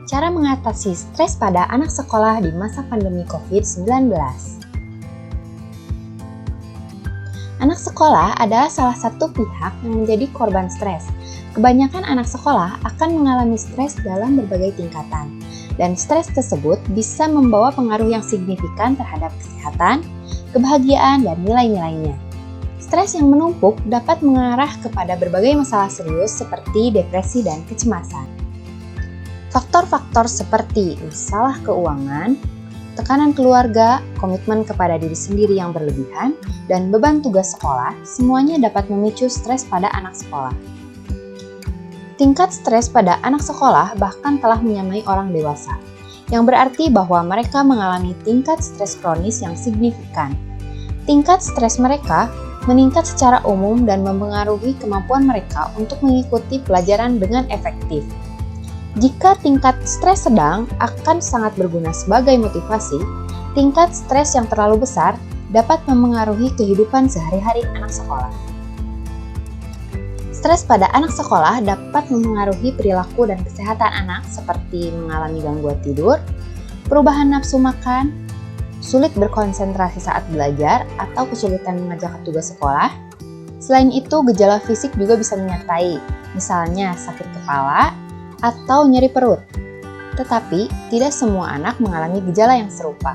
Cara mengatasi stres pada anak sekolah di masa pandemi COVID-19. Anak sekolah adalah salah satu pihak yang menjadi korban stres. Kebanyakan anak sekolah akan mengalami stres dalam berbagai tingkatan, dan stres tersebut bisa membawa pengaruh yang signifikan terhadap kesehatan, kebahagiaan, dan nilai-nilainya. Stres yang menumpuk dapat mengarah kepada berbagai masalah serius seperti depresi dan kecemasan. Faktor-faktor seperti masalah keuangan, tekanan keluarga, komitmen kepada diri sendiri yang berlebihan, dan beban tugas sekolah semuanya dapat memicu stres pada anak sekolah. Tingkat stres pada anak sekolah bahkan telah menyamai orang dewasa, yang berarti bahwa mereka mengalami tingkat stres kronis yang signifikan. Tingkat stres mereka meningkat secara umum dan mempengaruhi kemampuan mereka untuk mengikuti pelajaran dengan efektif. Jika tingkat stres sedang akan sangat berguna sebagai motivasi, tingkat stres yang terlalu besar dapat memengaruhi kehidupan sehari-hari anak sekolah. Stres pada anak sekolah dapat memengaruhi perilaku dan kesehatan anak seperti mengalami gangguan tidur, perubahan nafsu makan, sulit berkonsentrasi saat belajar, atau kesulitan mengerjakan tugas sekolah. Selain itu, gejala fisik juga bisa menyertai, misalnya sakit kepala, atau nyeri perut. Tetapi, tidak semua anak mengalami gejala yang serupa.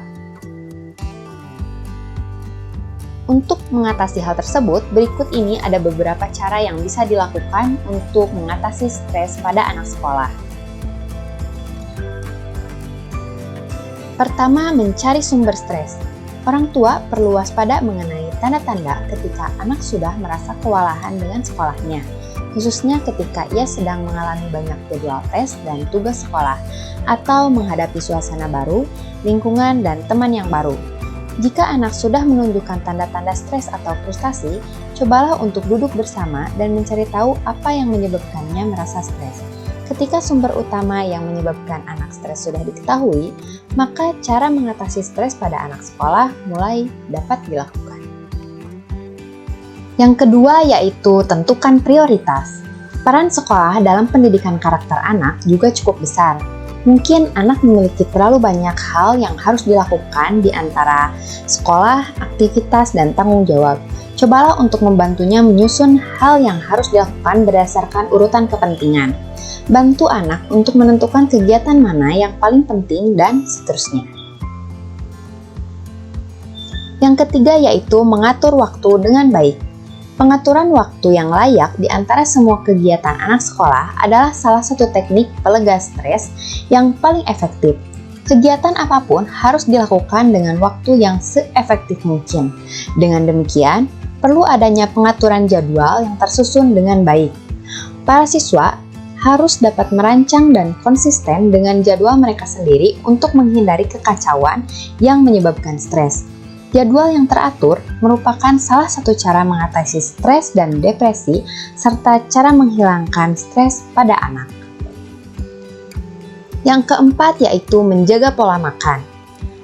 Untuk mengatasi hal tersebut, berikut ini ada beberapa cara yang bisa dilakukan untuk mengatasi stres pada anak sekolah. Pertama, mencari sumber stres. Orang tua perlu waspada mengenai tanda-tanda ketika anak sudah merasa kewalahan dengan sekolahnya, khususnya ketika ia sedang mengalami banyak jadwal tes dan tugas sekolah, atau menghadapi suasana baru, lingkungan, dan teman yang baru. Jika anak sudah menunjukkan tanda-tanda stres atau frustasi, cobalah untuk duduk bersama dan mencari tahu apa yang menyebabkannya merasa stres. Ketika sumber utama yang menyebabkan anak stres sudah diketahui, maka cara mengatasi stres pada anak sekolah mulai dapat dilakukan. Yang kedua yaitu tentukan prioritas. Peran sekolah dalam pendidikan karakter anak juga cukup besar. Mungkin anak memiliki terlalu banyak hal yang harus dilakukan di antara sekolah, aktivitas, dan tanggung jawab. Cobalah untuk membantunya menyusun hal yang harus dilakukan berdasarkan urutan kepentingan. Bantu anak untuk menentukan kegiatan mana yang paling penting dan seterusnya. Yang ketiga yaitu mengatur waktu dengan baik. Pengaturan waktu yang layak di antara semua kegiatan anak sekolah adalah salah satu teknik pelega stres yang paling efektif. Kegiatan apapun harus dilakukan dengan waktu yang seefektif mungkin. Dengan demikian, perlu adanya pengaturan jadwal yang tersusun dengan baik. Para siswa harus dapat merancang dan konsisten dengan jadwal mereka sendiri untuk menghindari kekacauan yang menyebabkan stres. Jadwal yang teratur merupakan salah satu cara mengatasi stres dan depresi, serta cara menghilangkan stres pada anak. Yang keempat yaitu menjaga pola makan.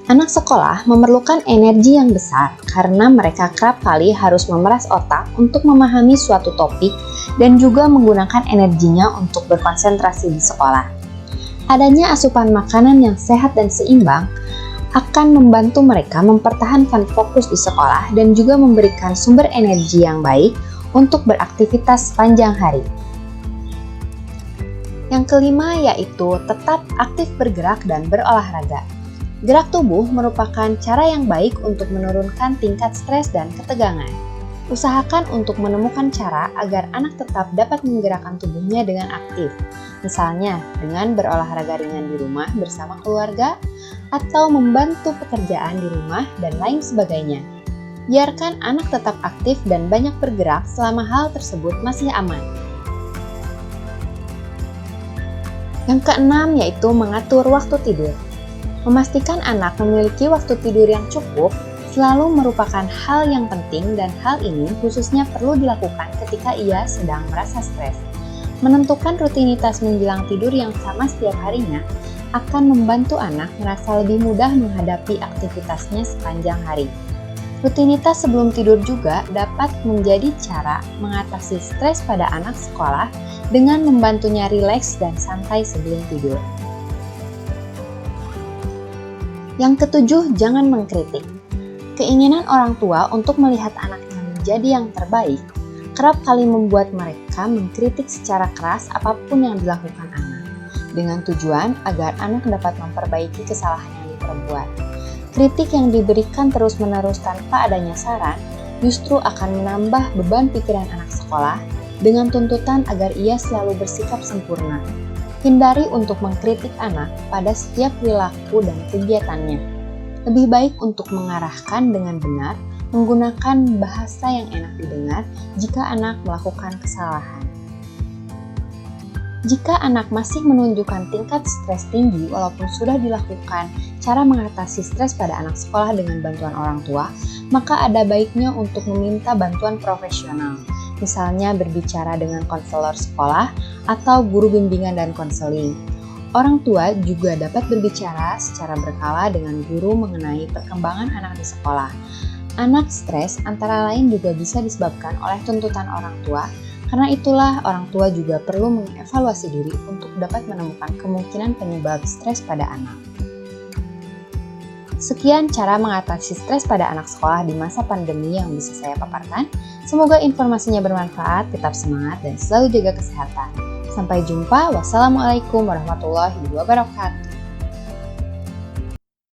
Anak sekolah memerlukan energi yang besar karena mereka kerap kali harus memeras otak untuk memahami suatu topik dan juga menggunakan energinya untuk berkonsentrasi di sekolah. Adanya asupan makanan yang sehat dan seimbang akan membantu mereka mempertahankan fokus di sekolah dan juga memberikan sumber energi yang baik untuk beraktivitas sepanjang hari. Yang kelima yaitu tetap aktif bergerak dan berolahraga. Gerak tubuh merupakan cara yang baik untuk menurunkan tingkat stres dan ketegangan. Usahakan untuk menemukan cara agar anak tetap dapat menggerakkan tubuhnya dengan aktif, misalnya dengan berolahraga ringan di rumah bersama keluarga, atau membantu pekerjaan di rumah, dan lain sebagainya. Biarkan anak tetap aktif dan banyak bergerak selama hal tersebut masih aman. Yang keenam yaitu mengatur waktu tidur. Memastikan anak memiliki waktu tidur yang cukup selalu merupakan hal yang penting, dan hal ini khususnya perlu dilakukan ketika ia sedang merasa stres. Menentukan rutinitas menjelang tidur yang sama setiap harinya akan membantu anak merasa lebih mudah menghadapi aktivitasnya sepanjang hari. Rutinitas sebelum tidur juga dapat menjadi cara mengatasi stres pada anak sekolah dengan membantunya rileks dan santai sebelum tidur. Yang ketujuh, jangan mengkritik. Keinginan orang tua untuk melihat anaknya menjadi yang terbaik kerap kali membuat mereka mengkritik secara keras apapun yang dilakukan anak, dengan tujuan agar anak dapat memperbaiki kesalahan yang diperbuat. Kritik yang diberikan terus-menerus tanpa adanya saran justru akan menambah beban pikiran anak sekolah dengan tuntutan agar ia selalu bersikap sempurna. Hindari untuk mengkritik anak pada setiap perilaku dan kegiatannya. Lebih baik untuk mengarahkan dengan benar, menggunakan bahasa yang enak didengar jika anak melakukan kesalahan. Jika anak masih menunjukkan tingkat stres tinggi walaupun sudah dilakukan cara mengatasi stres pada anak sekolah dengan bantuan orang tua, maka ada baiknya untuk meminta bantuan profesional, misalnya berbicara dengan konselor sekolah atau guru bimbingan dan konseling. Orang tua juga dapat berbicara secara berkala dengan guru mengenai perkembangan anak di sekolah. Anak stres antara lain juga bisa disebabkan oleh tuntutan orang tua. Karena itulah orang tua juga perlu mengevaluasi diri untuk dapat menemukan kemungkinan penyebab stres pada anak. Sekian cara mengatasi stres pada anak sekolah di masa pandemi yang bisa saya paparkan. Semoga informasinya bermanfaat, tetap semangat dan selalu jaga kesehatan. Sampai jumpa, wassalamualaikum warahmatullahi wabarakatuh.